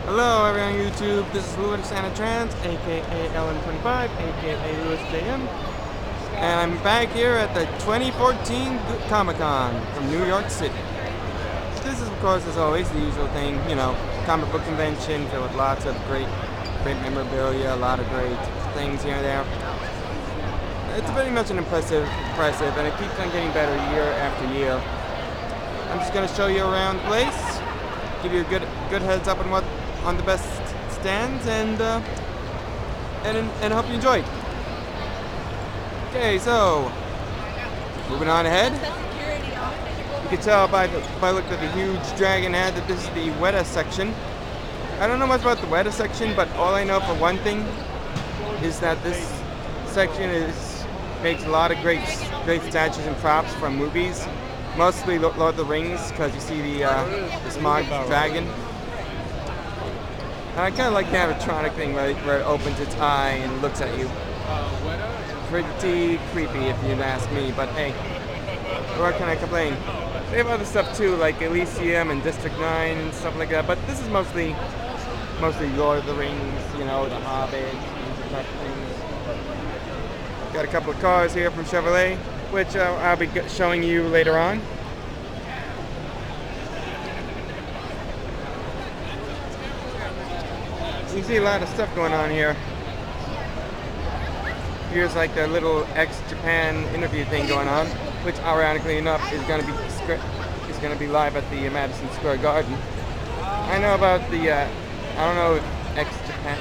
Hello everyone on YouTube, this is Louis Santa Trans, aka LM25, aka Louis JM, and I'm back here at the 2014 Comic-Con from New York City. This is, of course, as always, the usual thing, you know, comic book convention filled with lots of great memorabilia, a lot of great things here and there. It's very much an impressive, and it keeps on getting better year after year. I'm just going to show you around the place, give you a good heads up on the best stands, and hope you enjoy. Okay, so moving on ahead. You can tell by look at the huge dragon head that this is the Weta section. I don't know much about the Weta section, but all I know for one thing is that this section makes a lot of great statues and props from movies. Mostly Lord of the Rings, because you see the smog dragon. And I kind of like the animatronic thing where it opens its eye and looks at you. Pretty creepy if you'd ask me, but hey, what can I complain? They have other stuff too, like Elysium and District 9 and stuff like that, but this is mostly Lord of the Rings, you know, The Hobbit, these type of things. Got a couple of cars here from Chevrolet, which I'll be showing you later on. You see a lot of stuff going on here. Here's like the little ex-Japan interview thing going on, which ironically enough is going to be live at the Madison Square Garden. I know about the I don't know if ex-Japan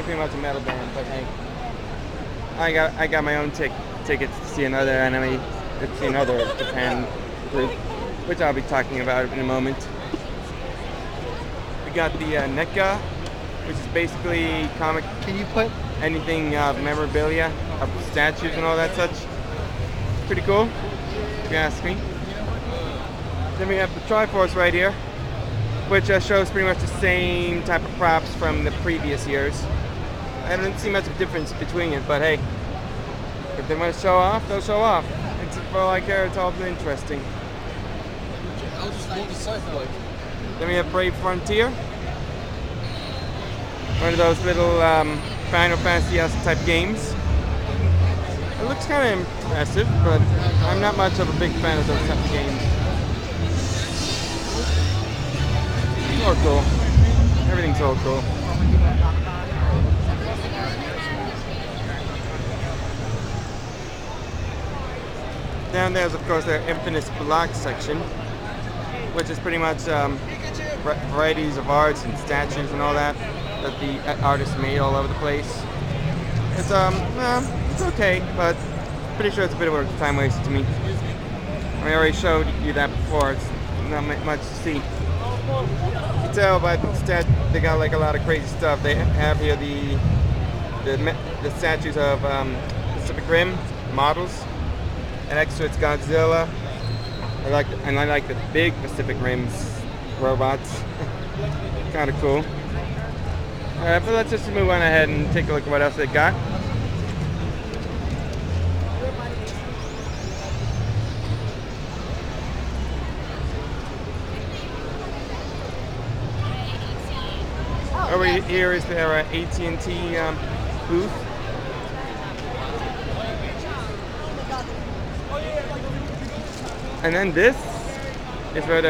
pretty much a metal band, but hey, I got my own tickets to see another Japan group, which I'll be talking about in a moment. We got the NECA, which is basically comic. Can you put anything memorabilia of statues and all that such? Pretty cool, if you ask me. Then we have the Triforce right here, which shows pretty much the same type of props from the previous years. I don't see much of a difference between it, but hey, if they want to show off, they'll show off. It's, for all I care, it's all interesting. Then we have Brave Frontier. One of those little Final Fantasy type games. It looks kind of impressive, but I'm not much of a big fan of those type of games. It's all cool. Everything's all cool. Down there's of course their Infinite Block section, which is pretty much varieties of arts and statues and all that the artists made all over the place. It's it's okay, but pretty sure it's a bit of a time waste to me. I already showed you that before. It's not much to see. You can tell by the stat they got like a lot of crazy stuff. They have here the statues of Pacific Rim models, and next to it's Godzilla. I like the big Pacific Rim's robots. Kind of cool. Alright, but let's just move on ahead and take a look at what else they got. Over here is their AT&T booth. And then this is where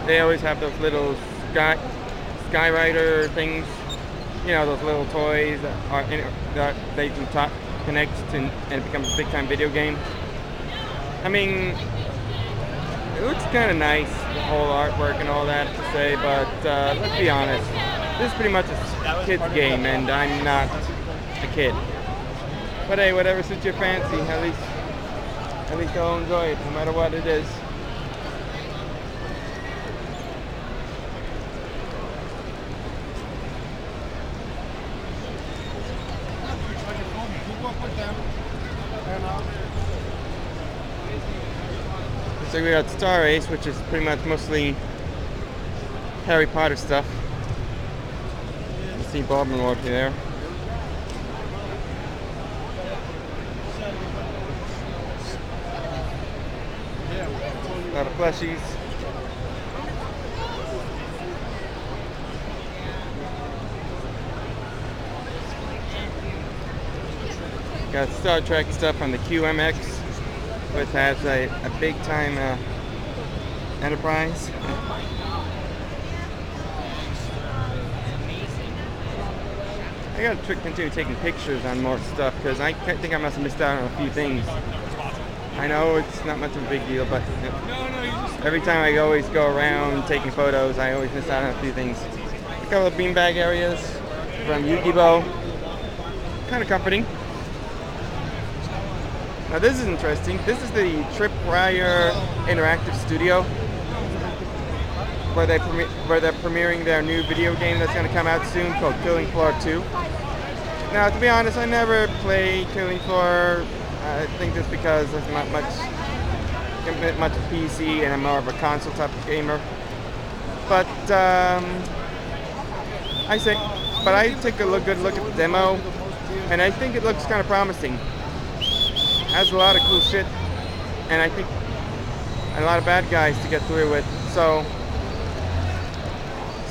they always have those little Skyrider things. You know, those little toys that they can connect to, and it becomes a big-time video game. I mean, it looks kind of nice, the whole artwork and all that to say, but let's be honest, this is pretty much a kid's game, and I'm not a kid. But hey, whatever suits your fancy, at least I'll enjoy it, no matter what it is. So we got Star Race, which is pretty much mostly Harry Potter stuff. You see Bobbin walking there. A lot of plushies. Got Star Trek stuff on the QMX, which has a big time Enterprise. I gotta continue taking pictures on more stuff because I think I must have missed out on a few things. I know it's not much of a big deal, but every time I always go around taking photos, I always miss out on a few things. A couple of beanbag areas from Yu-Gi-Oh! Kind of comforting. Now this is interesting. This is the Tripwire Interactive Studio, where they're premiering their new video game that's going to come out soon called Killing Floor 2. Now, to be honest, I never played Killing Floor. I think that's because there's not much PC, and I'm more of a console type of gamer. But I took a good look at the demo, and I think it looks kind of promising. It has a lot of cool shit, and I think a lot of bad guys to get through with. So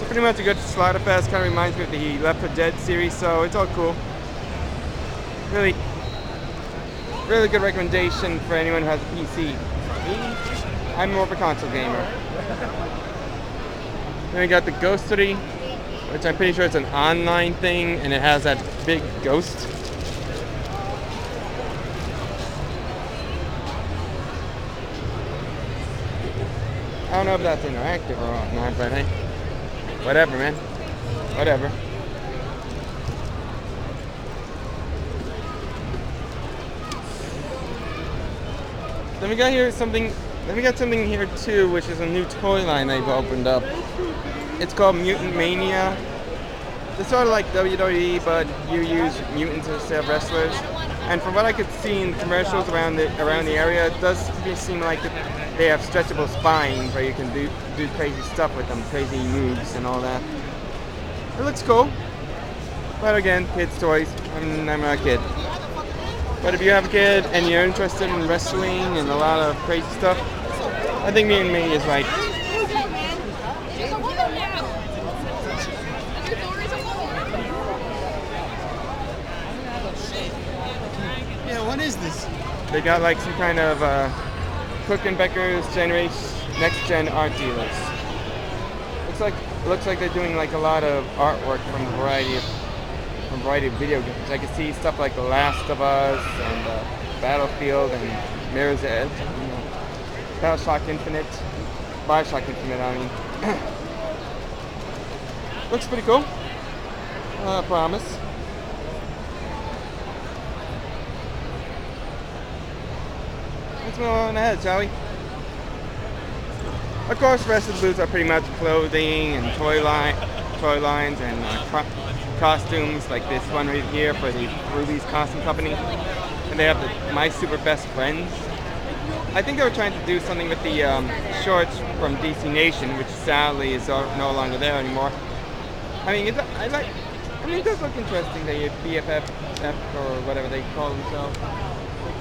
pretty much a good Slaughterfest. Kind of reminds me of the Left 4 Dead series, so it's all cool. Really good recommendation for anyone who has a PC. Me, I'm more of a console gamer. Then we got the Ghostery, which I'm pretty sure it's an online thing, and it has that big ghost. I don't know if that's interactive or not, but hey. Whatever, man. Whatever. Then we got here something. Then we got something here too, which is a new toy line they've opened up. It's called Mutant Mania. It's sort of like WWE, but you use mutants instead of wrestlers. And from what I could see in commercials around the area, it does seem like they have stretchable spines where you can do crazy stuff with them, crazy moves and all that. It looks cool, but again, kids' toys. I'm not a kid. But if you have a kid and you're interested in wrestling and a lot of crazy stuff, I think Mutant Mania is right. Yeah, what is this? They got like some kind of Cook and Becker's next gen art dealers. Looks like they're doing like a lot of artwork from a variety of video games. I can see stuff like The Last of Us and Battlefield and Mirror's Edge, Bioshock Infinite, I mean. Looks pretty cool. I promise. Let's move on ahead, shall we? Of course, the rest of the booths are pretty much clothing and toy lines and costumes, like this one right here for the Ruby's Costume Company. And they have the My Super Best Friends. I think they were trying to do something with the shorts from DC Nation, which sadly is no longer there anymore. I mean, it does look interesting. They BFF or whatever they call themselves,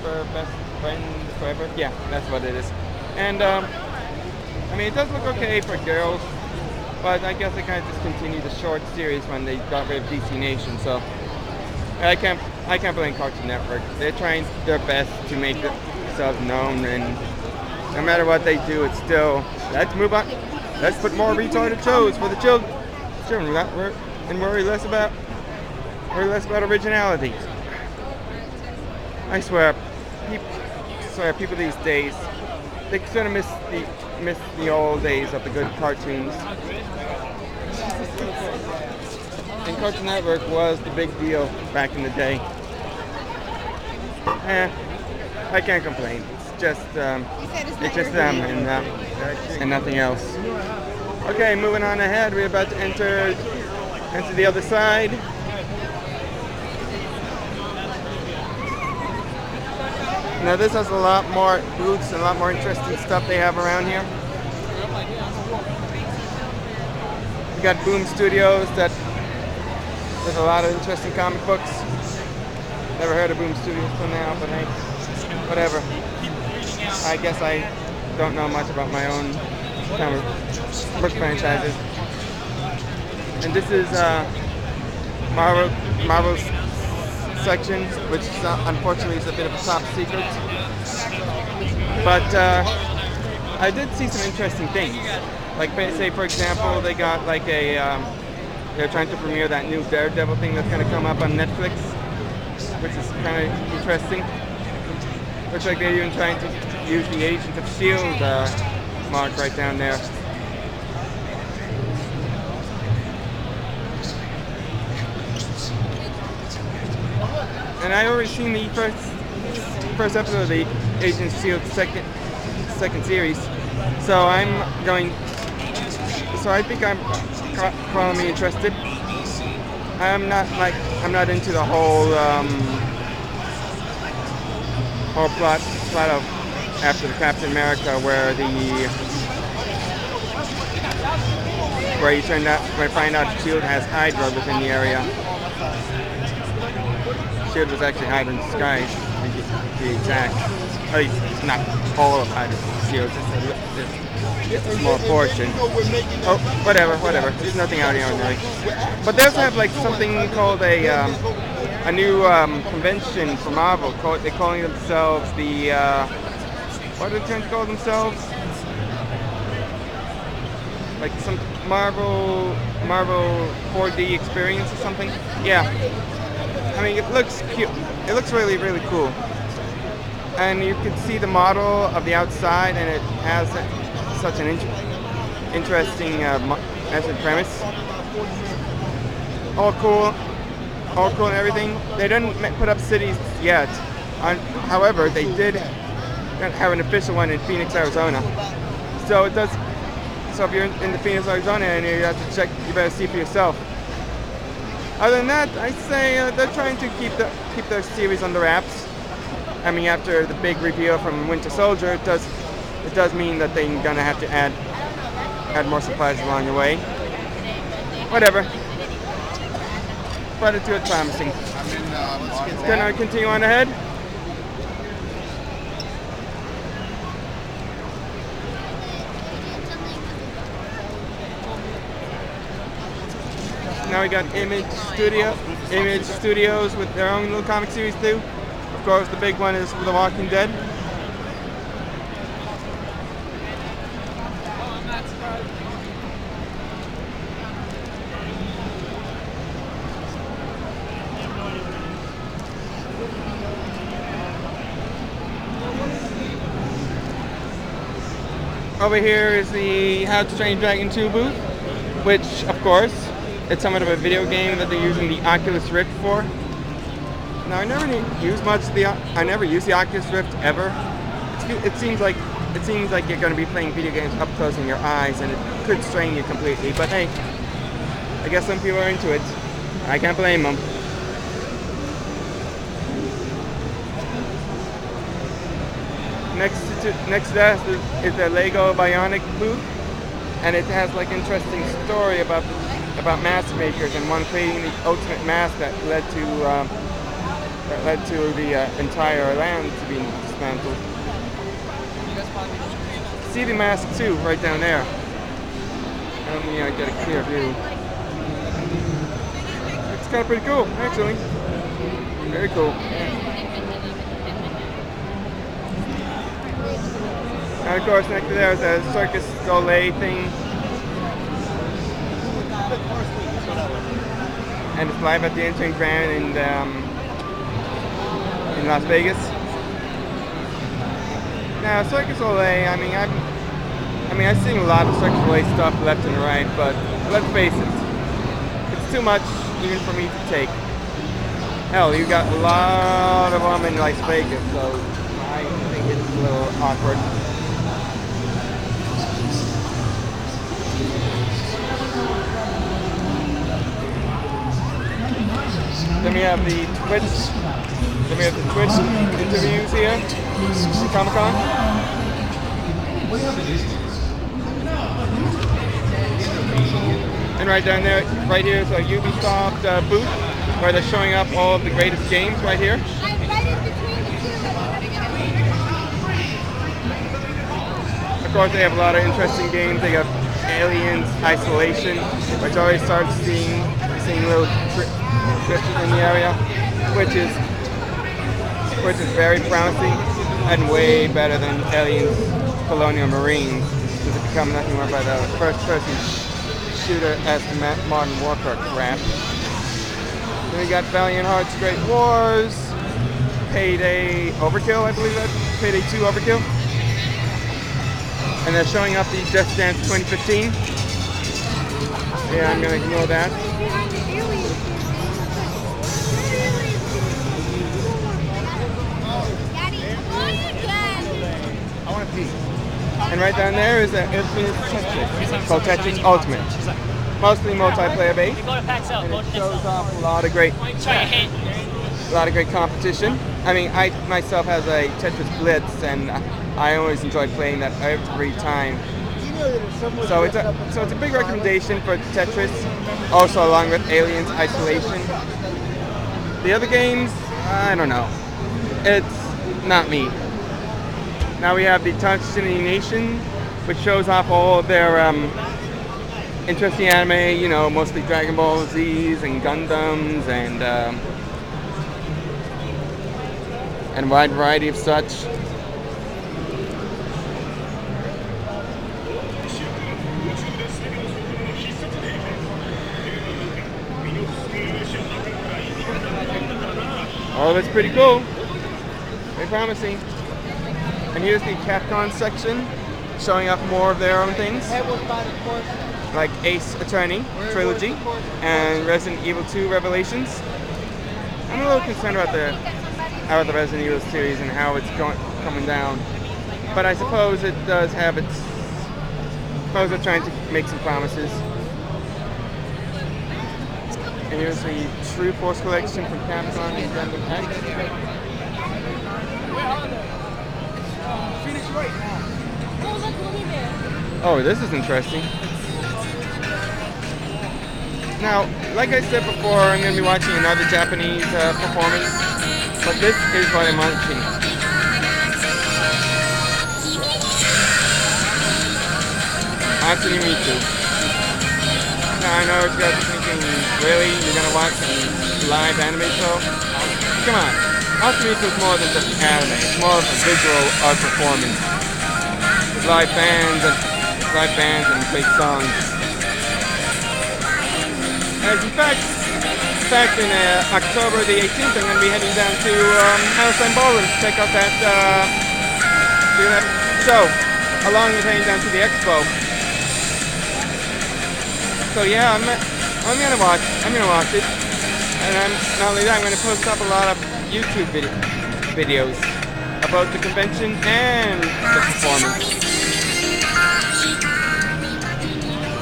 for Best Friends Forever. Yeah, that's what it is. And I mean, it does look okay for girls, but I guess they kind of discontinued the short series when they got rid of DC Nation. So I can't blame Cartoon Network. They're trying their best to make themselves known, and no matter what they do, it's still, let's move on. Let's put more retarded shows for the children, and worry less about originality. I swear, people these days, they sort of miss the old days of the good cartoons. And Cartoon Network was the big deal back in the day. I can't complain. It's just them and nothing else. Okay, moving on ahead. We're about to enter the other side. Now this has a lot more booths and a lot more interesting stuff they have around here. We got Boom Studios with a lot of interesting comic books. Never heard of Boom Studios till now, but hey, whatever. I guess I don't know much about my own comic book franchises. And this is Marvel's section, which unfortunately is a bit of a top secret. But I did see some interesting things. Like, say for example, they got like they're trying to premiere that new Daredevil thing that's going to come up on Netflix, which is kind of interesting. Looks like they're even trying to use the Agents of S.H.I.E.L.D. Mark right down there. And I already seen the first episode of the Agents of S.H.I.E.L.D. second series, so I think I'm probably interested. I'm not into the whole plot of after the Captain America where you find out S.H.I.E.L.D. has Hydra within the area. S.H.I.E.D. was actually Hydra in disguise, to be exact. At least not all of Hydra. S.H.I.E.L.D. just a small portion. Oh, whatever. There's nothing out here really. But they also have like something called a new convention for Marvel. They're calling themselves the what are they trying to call themselves? Like some Marvel 4D experience or something. Yeah. I mean, it looks cute. It looks really, really cool. And you can see the model of the outside, and it has such an interesting premise. All cool and everything. They didn't put up cities yet. However, they did have an official one in Phoenix, Arizona. So it does. So if you're in the Phoenix, Arizona, and you have to check, you better see for yourself. Other than that, I'd say they're trying to keep their series under wraps. I mean, after the big reveal from Winter Soldier, it does mean that they're gonna have to add more supplies along the way. Whatever. But it's good, promising. It's gonna continue on ahead. Now we got Image Studios with their own little comic series too. Of course, the big one is The Walking Dead. Over here is the How to Train Dragon 2 booth, which, of course, it's somewhat of a video game that they're using the Oculus Rift for. Now, I never use the Oculus Rift ever. It seems like you're going to be playing video games up close in your eyes, and it could strain you completely. But hey, I guess some people are into it. I can't blame them. Next to that is the Lego Bionic booth, and it has like interesting story about mask makers, and one creating the ultimate mask that led to the entire land to be dismantled. See the mask too, right down there. I get a clear view. It's kind of pretty cool, actually. Very cool. And of course, next to there is a Circus thing. And it's live at the Entering Grand in Las Vegas. Now, Circus Olay, I've seen a lot of Circus Olay stuff left and right, but let's face it, it's too much even for me to take. Hell, you got a lot of them in Las Vegas, so I think it's a little awkward. Then we have the Twitch interviews here at Comic-Con. And right down there, right here is a Ubisoft booth where they're showing up all of the greatest games right here. Of course, they have a lot of interesting games. They got Aliens Isolation, which I already started seeing seeing little trips in the area, which is very promising and way better than Aliens Colonial Marines, which has become nothing more but a first-person shooter as modern warfare crap. Then we got Valiant Hearts Great Wars, Payday Overkill, I believe that's Payday 2 Overkill. And they're showing up the Just Dance 2015. Yeah, I'm gonna ignore that. I want to pee. And right down there is an infinite Tetris called Tetris Ultimate. Mostly multiplayer based. And it shows off a lot of great competition. I mean, I myself has a Tetris Blitz, and I always enjoy playing that every time. So it's a big recommendation for Tetris, also along with Aliens Isolation. The other games, I don't know. It's not me. Now we have the Destiny Nation, which shows off all of their interesting anime, you know, mostly Dragon Ball Z's and Gundams and a wide variety of such. Oh, that's pretty cool. Very promising. And here's the Capcom section, showing off more of their own things, like Ace Attorney Trilogy and Resident Evil 2 Revelations. I'm a little concerned about the Resident Evil series and how it's coming down, but I suppose it does have its. I suppose they're trying to make some promises. And here's the Triforce collection from Capcom and Gundam X. Oh, this is interesting. Now, like I said before, I'm going to be watching another Japanese performance, but this is what I'm watching. Summer Miku. Now, I know you guys are thinking, really? You're going to watch a live anime show? Come on. Summer Miku is more than just anime. It's more of a visual art performance. With live bands and great songs. As in fact, in October the 18th, I'm going to be heading down to Hammerstein Ballroom to check out that show, along with heading down to the expo. So yeah, I'm gonna watch it, and not only that, I'm gonna post up a lot of YouTube videos about the convention and the performance.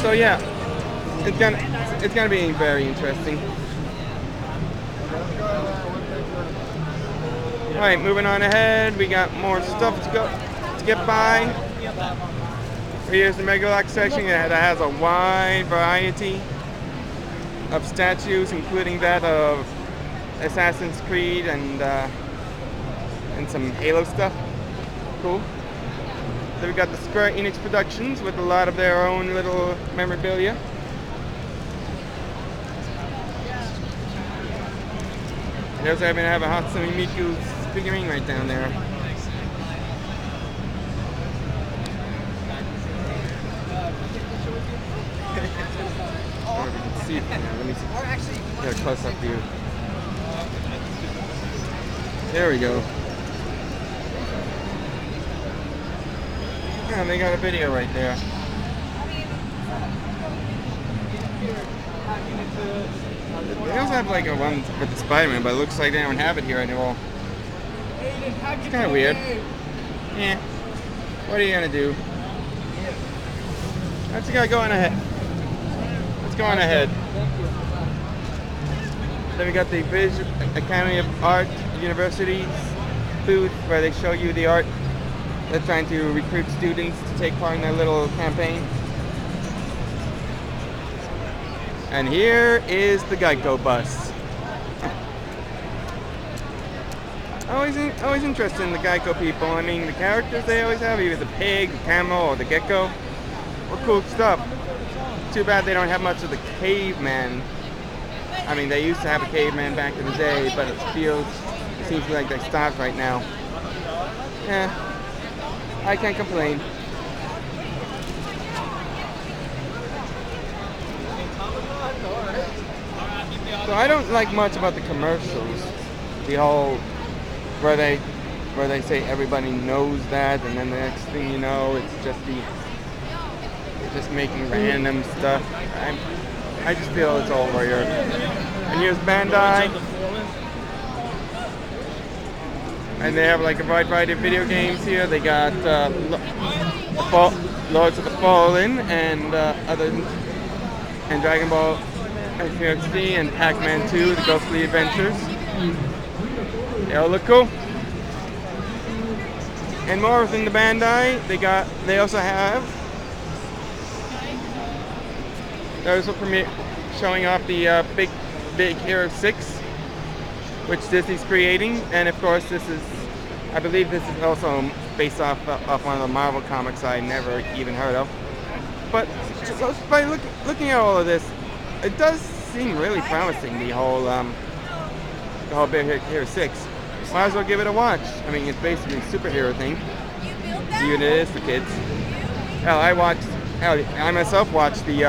So yeah, it's gonna be very interesting. All right, moving on ahead, we got more stuff to get by. Here's the Megalock section that has a wide variety of statues, including that of Assassin's Creed and some Halo stuff. Cool. Then we got the Square Enix Productions with a lot of their own little memorabilia. They also happen to have a Summer Miku figurine right down there. See it. Let me see. Get a close-up view. There we go. Yeah, they got a video right there. They also have like a one with the Spider-Man, but it looks like they don't have it here anymore. It's kind of weird. Yeah. What are you gonna do? Let's go on ahead. Let's go on ahead. Then we got the Academy of Art University's booth where they show you the art. They're trying to recruit students to take part in their little campaign. And here is the Gekko Bus. Always interested in the Gekko people. I mean, the characters they always have, either the pig, the camel, or the gecko. What cool stuff. Too bad they don't have much of the caveman I mean, they used to have a caveman back in the day, but it seems like they stopped right now. Yeah, I can't complain. So I don't like much about the commercials. The whole where they say everybody knows that, and then the next thing you know, it's just making random stuff. I just feel it's all weird. And here's Bandai, and they have like a wide variety of video games here. They got Lords of the Fallen and and Dragon Ball XD and Pac-Man 2, the Ghostly Adventures. They all look cool. And more within the Bandai, they also have. Those are showing off the Big Hero 6, which Disney's creating, and of course I believe this is also based off one of the Marvel comics I never even heard of. But just by looking at all of this, it does seem really promising. The whole Big Hero 6. Might as well give it a watch. I mean, it's basically a superhero thing. Even it is for kids. Hell, I myself watched the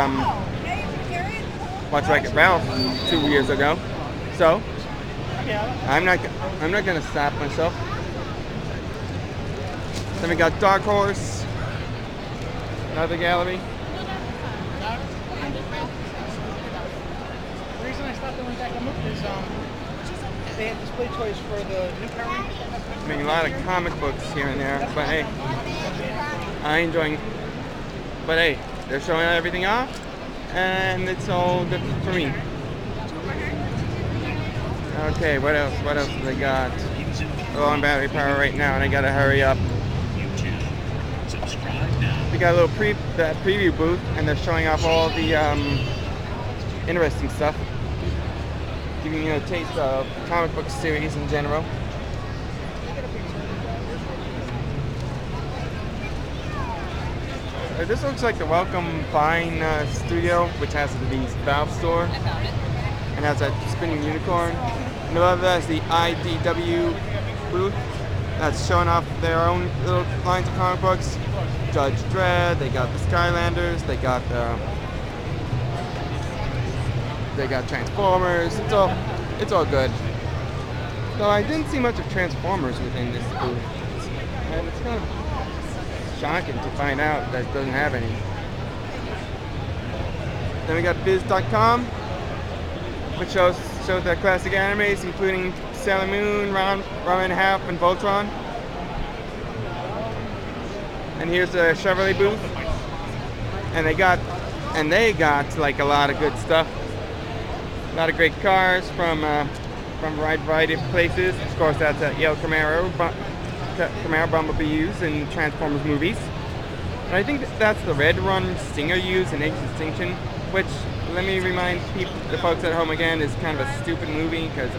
Watch Wreck-It Ralph 2 years ago. So I'm not gonna stop myself. Then we got Dark Horse, another gallery. The reason I stopped and went back and looked is they had display toys for the new current. I mean, a lot of comic books here and there, but hey, but hey, they're showing everything off, and it's all good for me. Okay, what else? What else do they got? Low on battery power right now, and I gotta hurry up. We got a little preview booth, and they're showing off all the interesting stuff, giving you a taste of comic book series in general. This looks like the Welcome Fine Studio, which has the Valve store and has that spinning unicorn. And above that is the IDW booth that's showing off their own little lines of comic books. Judge Dredd, they got the Skylanders, they got Transformers. It's all good. Though I didn't see much of Transformers within this booth, and it's kind of shocking to find out that it doesn't have any. Then we got Biz.com, which shows their classic animes, including Sailor Moon, Ranma and Half, and Voltron. And here's the Chevrolet booth, and they got like a lot of good stuff. A lot of great cars from a variety of places. Of course, that's a Yale Camaro Bumblebee used in Transformers movies. And I think that's the Red Run Stinger used in Age of Extinction, which, let me remind the folks at home again, is kind of a stupid movie because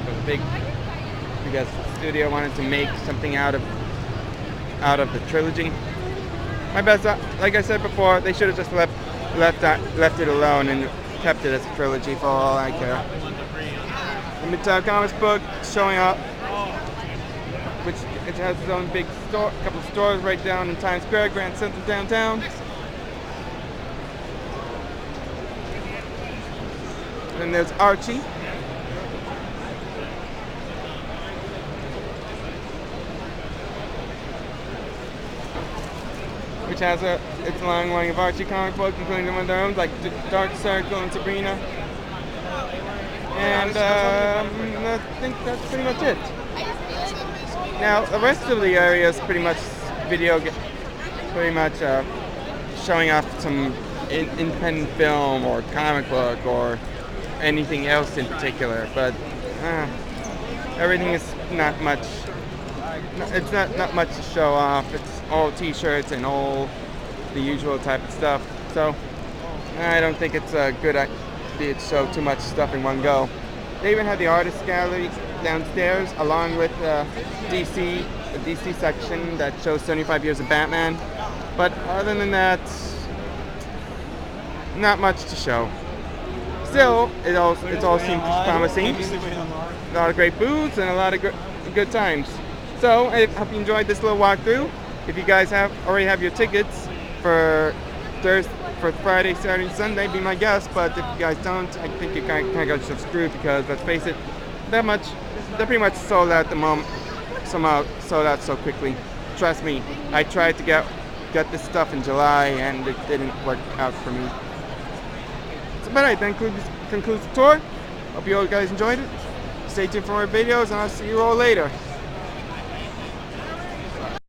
the studio wanted to make something out of the trilogy. My best, like I said before, they should have just left it alone and kept it as a trilogy for all I care. The Midtown Comics book showing up, which it has its own big store, couple of stores right down in Times Square, Grand Central downtown. Then there's Archie. Which has its long line of Archie comic books, including one of their own, like Dark Circle and Sabrina. And I think that's pretty much it. Now, the rest of the area is pretty much showing off some independent film or comic book or anything else in particular. But everything is not much. It's not much to show off. It's all T-shirts and all the usual type of stuff. So I don't think it's a good idea to show too much stuff in one go. They even have the artist gallery downstairs, along with the DC section that shows 75 years of Batman. But other than that, not much to show. still, it all seems promising. A lot of great booths and a lot of good times. So I hope you enjoyed this little walkthrough. If you guys already have your tickets for Friday, Saturday, Sunday, be my guest. But if you guys don't, I think you kind of got yourself screwed, because let's face it, they're pretty much sold out at the moment. Somehow sold out so quickly. Trust me, I tried to get this stuff in July and it didn't work out for me. So, but that concludes the tour. Hope you all guys enjoyed it. Stay tuned for more videos, and I'll see you all later.